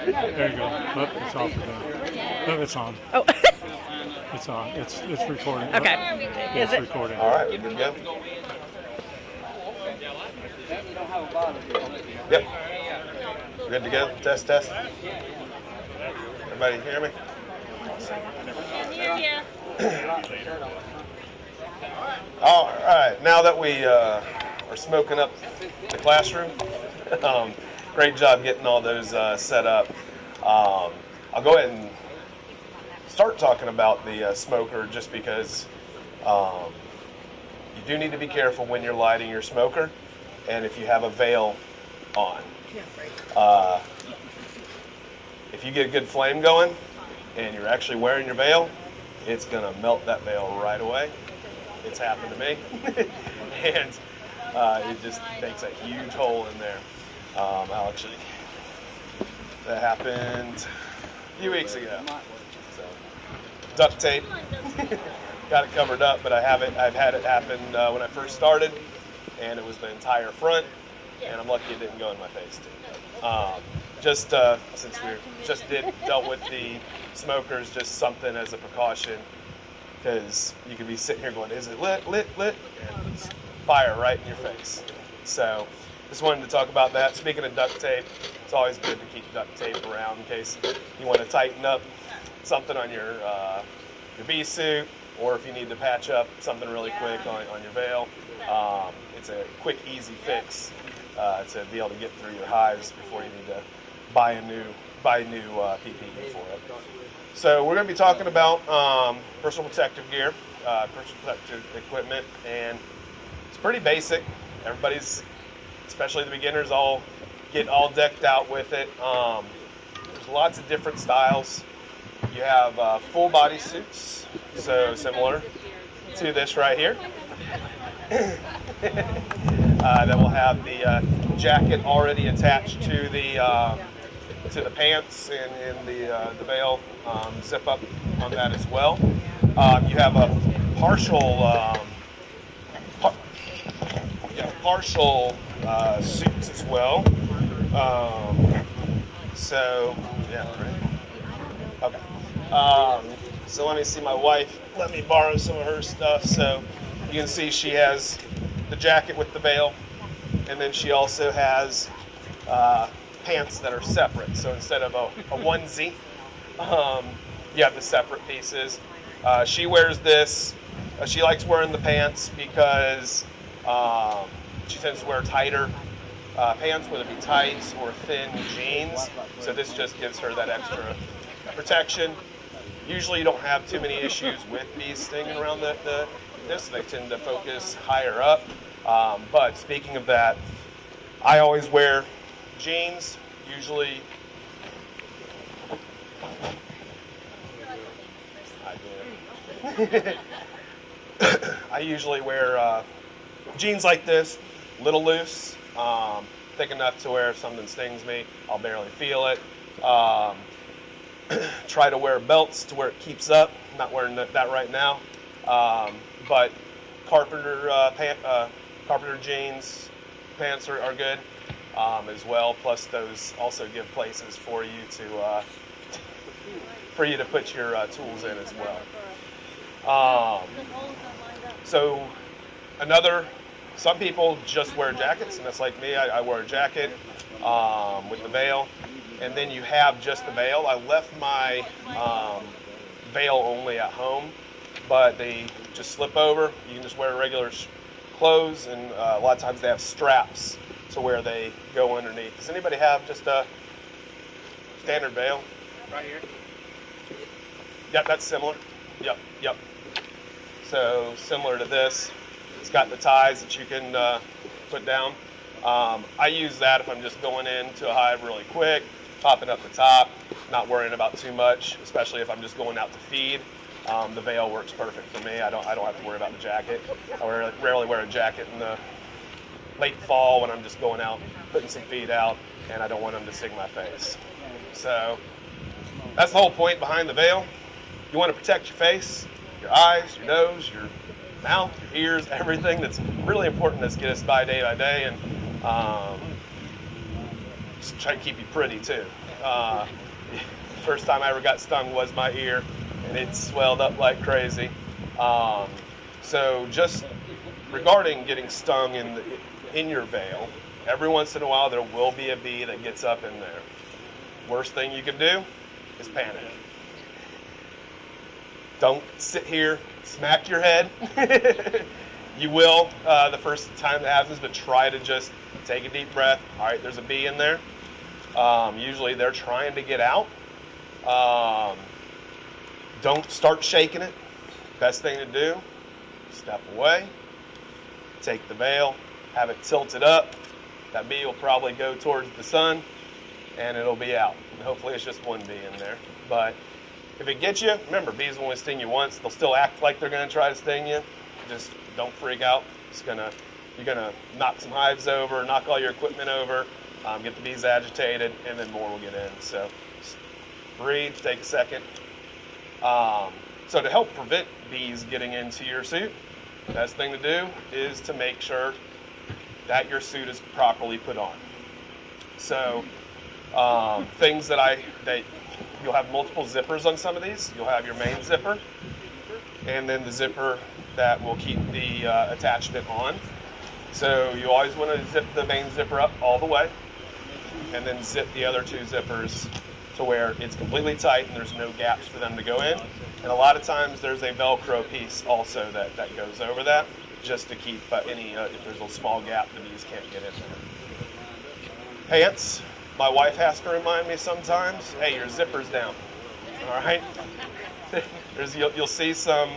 There you go. Oh, it's off again. No, it's on. Oh, It's on. It's recording. okay. Yeah, Is it's it? recording. All right, we good to go? Yep. Good to go? Test, test. Everybody hear me? All right, now that we are smoking up the classroom, great job getting all those set up. I'll go ahead and start talking about the smoker just because you do need to be careful when you're lighting your smoker and if you have a veil on. If you get a good flame going and you're actually wearing your veil, it's going to melt that veil right away. It's happened to me. And it just makes a huge hole in there. That happened a few weeks ago. So, duct tape. Got it covered up, but I've had it happen when I first started, and it was the entire front, and I'm lucky it didn't go in my face too. Since we just dealt with the smokers, just something as a precaution, because you could be sitting here going, is it lit, and it's fire right in your face. So just wanted to talk about that. Speaking of duct tape, it's always good to keep duct tape around in case you want to tighten up something on your bee suit, or if you need to patch up something really quick on your veil. It's a quick, easy fix to be able to get through your hives before you need to buy new PPE for it. So we're going to be talking about personal protective gear, personal protective equipment, and it's pretty basic. Everybody's, especially the beginners, get all decked out with it. There's lots of different styles. You have full body suits, so similar to this right here. That will have the jacket already attached to the pants and the veil zip up on that as well. You have a partial suits as well. Okay. So let me see, my wife let me borrow some of her stuff. So you can see she has the jacket with the veil, and then she also has pants that are separate. So instead of a onesie, you have the separate pieces. She wears this. She likes wearing the pants because she tends to wear tighter pants, whether it be tights or thin jeans. So this just gives her that extra protection. Usually you don't have too many issues with bees stinging around this. They tend to focus higher up. But speaking of that, I always wear jeans, usually. I usually wear jeans like this, little loose, thick enough to where if something stings me, I'll barely feel it. Try to wear belts to where it keeps up. I'm not wearing that right now, but carpenter jeans pants are good as well. Plus, those also give places for you to put your tools in as well. Some people just wear jackets, and that's like me. I wear a jacket with the veil, and then you have just the veil. I left my veil only at home, but they just slip over. You can just wear regular clothes, and a lot of times they have straps to where they go underneath. Does anybody have just a standard veil? Right here. Yep, that's similar. Yep. So similar to this, it's got the ties that you can put down. I use that if I'm just going into a hive really quick, popping up the top, not worrying about too much, especially if I'm just going out to feed. The veil works perfect for me. I don't have to worry about the jacket. I rarely wear a jacket in the late fall when I'm just going out, putting some feed out, and I don't want them to sting my face. So that's the whole point behind the veil. You want to protect your face, your eyes, your nose, your mouth, your ears, everything that's really important that's get us by day, and try to keep you pretty too. First time I ever got stung was my ear, and it swelled up like crazy. So just regarding getting stung in your veil, every once in a while there will be a bee that gets up in there. Worst thing you can do is panic. Don't sit here, smack your head. You will the first time it happens, but try to just take a deep breath. All right, there's a bee in there. Usually they're trying to get out. Don't start shaking it. Best thing to do, step away, take the veil, have it tilted up. That bee will probably go towards the sun, and it'll be out. And hopefully it's just one bee in there. But if it gets you, remember, bees will only sting you once. They'll still act like they're going to try to sting you. Just don't freak out. You're gonna knock some hives over, knock all your equipment over, get the bees agitated, and then more will get in. So just breathe, take a second. So to help prevent bees getting into your suit, the best thing to do is to make sure that your suit is properly put on. So things that you'll have multiple zippers on some of these. You'll have your main zipper, and then the zipper that will keep the attachment on. So you always want to zip the main zipper up all the way, and then zip the other two zippers to where it's completely tight and there's no gaps for them to go in. And a lot of times there's a Velcro piece also that goes over that, just to keep if there's a small gap, the bees can't get in there. Pants, my wife has to remind me sometimes, hey, your zipper's down, all right? You'll see some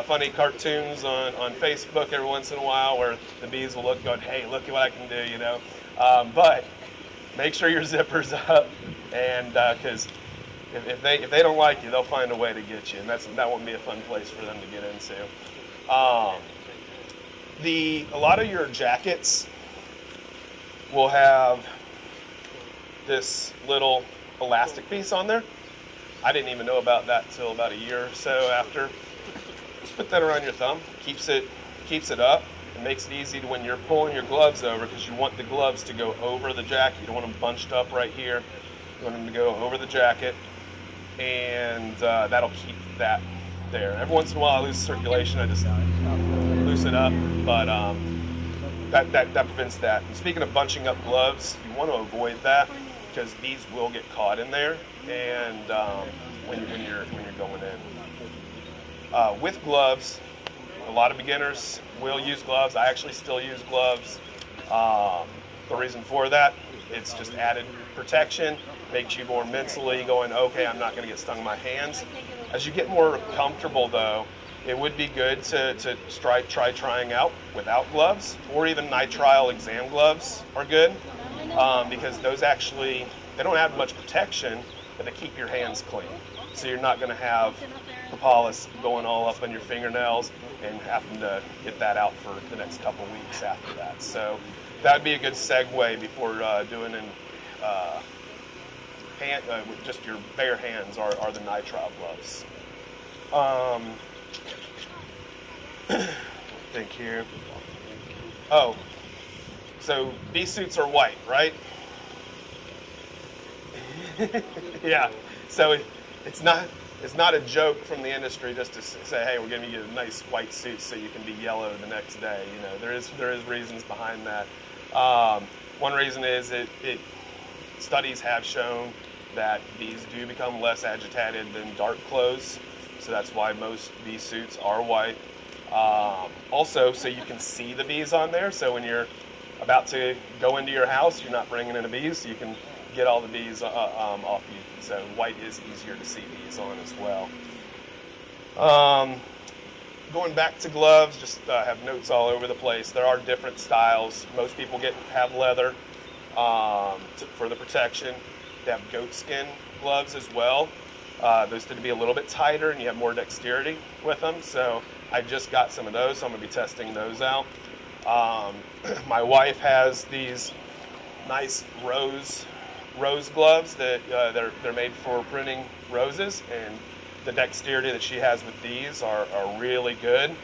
funny cartoons on Facebook every once in a while where the bees will look going, hey, look at what I can do, you know. But make sure your zipper's up, and because if they don't like you, they'll find a way to get you, and that won't be a fun place for them to get into. A lot of your jackets will have this little elastic piece on there. I didn't even know about that till about a year or so after. Just put that around your thumb, keeps it up. It makes it easy to when you're pulling your gloves over, because you want the gloves to go over the jacket. You don't want them bunched up right here. You want them to go over the jacket, and that'll keep that there. Every once in a while I lose circulation, I just loose it up, but that prevents that. And speaking of bunching up gloves, you want to avoid that because bees will get caught in there, and when you're going in. With gloves, a lot of beginners will use gloves. I actually still use gloves. The reason for that, it's just added protection, makes you more mentally going, okay, I'm not going to get stung in my hands. As you get more comfortable though, it would be good to try trying out without gloves, or even nitrile exam gloves are good, because those actually, they don't have much protection, but they keep your hands clean. So you're not going to have propolis going all up on your fingernails and having to get that out for the next couple weeks after that. So that would be a good segue before doing with just your bare hands are the nitrile gloves. Think here. Oh, so bee suits are white, right? Yeah. So it's not a joke from the industry just to say, hey, we're going to get a nice white suit so you can be yellow the next day. You know, there is reasons behind that. One reason is studies have shown that bees do become less agitated than dark clothes, so that's why most bee suits are white. Also, so you can see the bees on there, so when you're about to go into your house, you're not bringing in a bee, so you can get all the bees off you. So white is easier to see bees on as well. Going back to gloves, just have notes all over the place. There are different styles. Most people have leather for the protection. They have goat skin gloves as well. Those tend to be a little bit tighter and you have more dexterity with them. So I just got some of those, so I'm going to be testing those out. My wife has these nice rose gloves that they're made for printing roses, and the dexterity that she has with these are really good.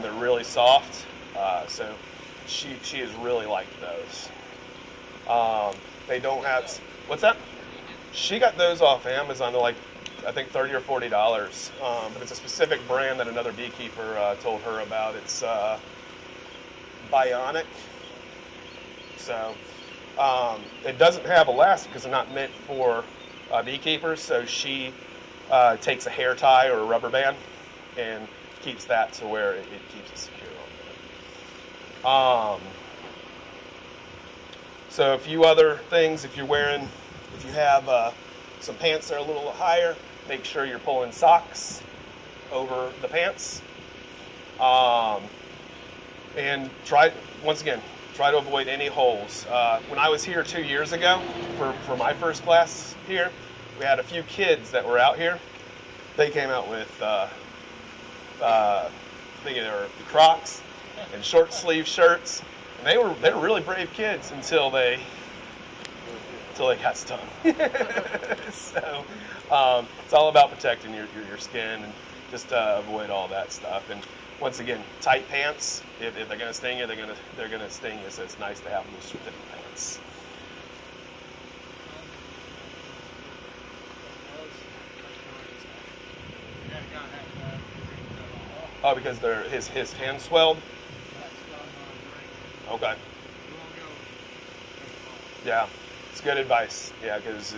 They're really soft, so she has really liked those. They don't have. What's that? She got those off Amazon. They're like, I think $30 or $40. But it's a specific brand that another beekeeper told her about. It's Bionic. So it doesn't have elastic because they're not meant for beekeepers. So she takes a hair tie or a rubber band and keeps that to where it keeps it secure on there. So a few other things, if you have some pants that are a little higher, make sure you're pulling socks over the pants. And try to avoid any holes. When I was here 2 years ago for my first class here, we had a few kids that were out here. They came out with I think they were the Crocs and short sleeve shirts, and they were really brave kids until they got stung. So it's all about protecting your skin and just avoid all that stuff. And once again, tight pants. If they're gonna sting you, they're gonna sting you. So it's nice to have loose fitting pants. Oh, because his hand swelled. Okay. Yeah, it's good advice. Yeah, because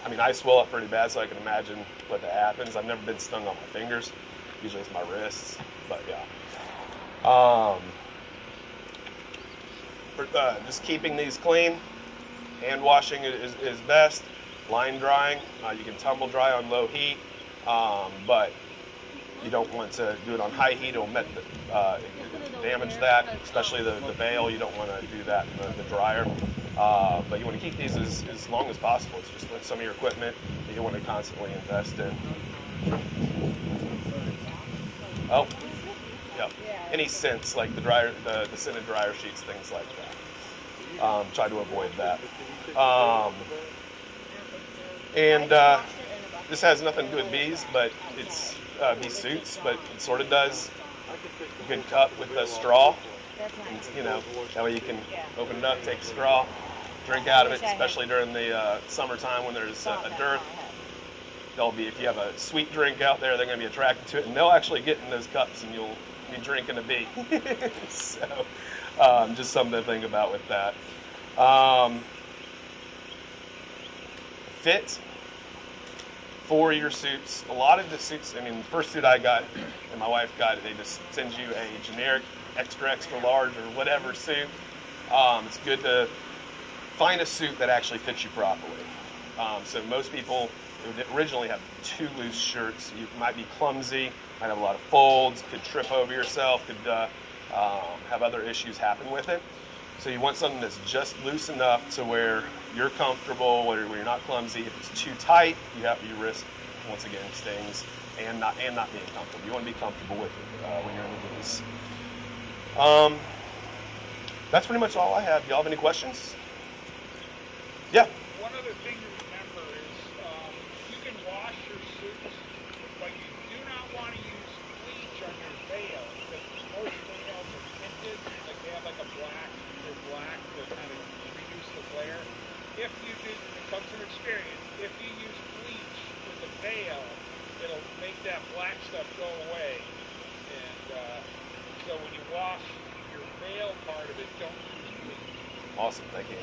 I swell up pretty bad, so I can imagine what that happens. I've never been stung on my fingers. Usually it's my wrists, but yeah. Just keeping these clean. Hand washing is best. Line drying, you can tumble dry on low heat, but you don't want to do it on high heat. It'll damage that, especially the bale. You don't want to do that in the dryer. But you want to keep these as long as possible. It's just with some of your equipment that you want to constantly invest in. Oh, yep. Any scents like the scented dryer sheets, things like that. Try to avoid that. This has nothing to do with bees, but it's bee suits, but it sort of does. A good cup with a straw. And, that way you can open it up, take a straw, drink out of it, especially during the summertime when there's a dearth. If you have a sweet drink out there, they're going to be attracted to it, and they'll actually get in those cups, and you'll be drinking a bee. So, just something to think about with that. Fit for your suits. A lot of the suits, the first suit I got and my wife got, they just send you a generic extra large or whatever suit. It's good to find a suit that actually fits you properly. So most people would originally have too loose shirts. You might be clumsy, might have a lot of folds, could trip over yourself, could have other issues happen with it. So you want something that's just loose enough to where you're comfortable, where you're not clumsy. If it's too tight, you risk, once again, stings and not being comfortable. You want to be comfortable with it when you're in the booze. That's pretty much all I have. Y'all have any questions? Yeah. One other thing to remember is you can wash your suits, but you do not want to use bleach on your veil because most veils are tinted, like they have like a black to kind of reduce the glare. If you do, it comes from experience, if you use bleach with the veil, it'll make that black stuff go away. And so when you wash your veil part of it, don't use bleach. Awesome, thank you.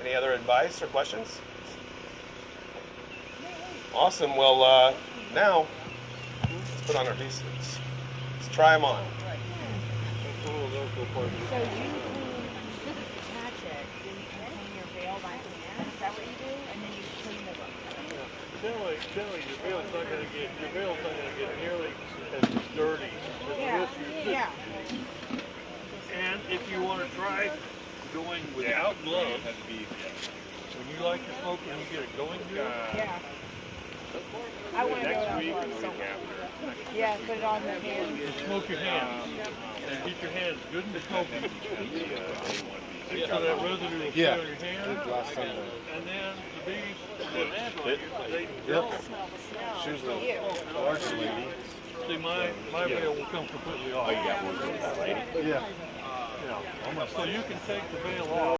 Any other advice or questions? Awesome. Well, now let's put on our bee suits. Let's try them on. So you attach it, then you hang your veil by hand. Is that what you do? And then you clean the Generally, your veil's not going to get nearly as dirty as this. Yeah. And if you want to try going without gloves, when you like to smoke and you get it going good, Yeah. I want to go out so yeah, put it on your hand. smoke your hands and get your hands good and smoky. So that residue will stay on your hands. And then the bees, She's the large lady. See, my veil will come completely off. Yeah. So you can take the veil off.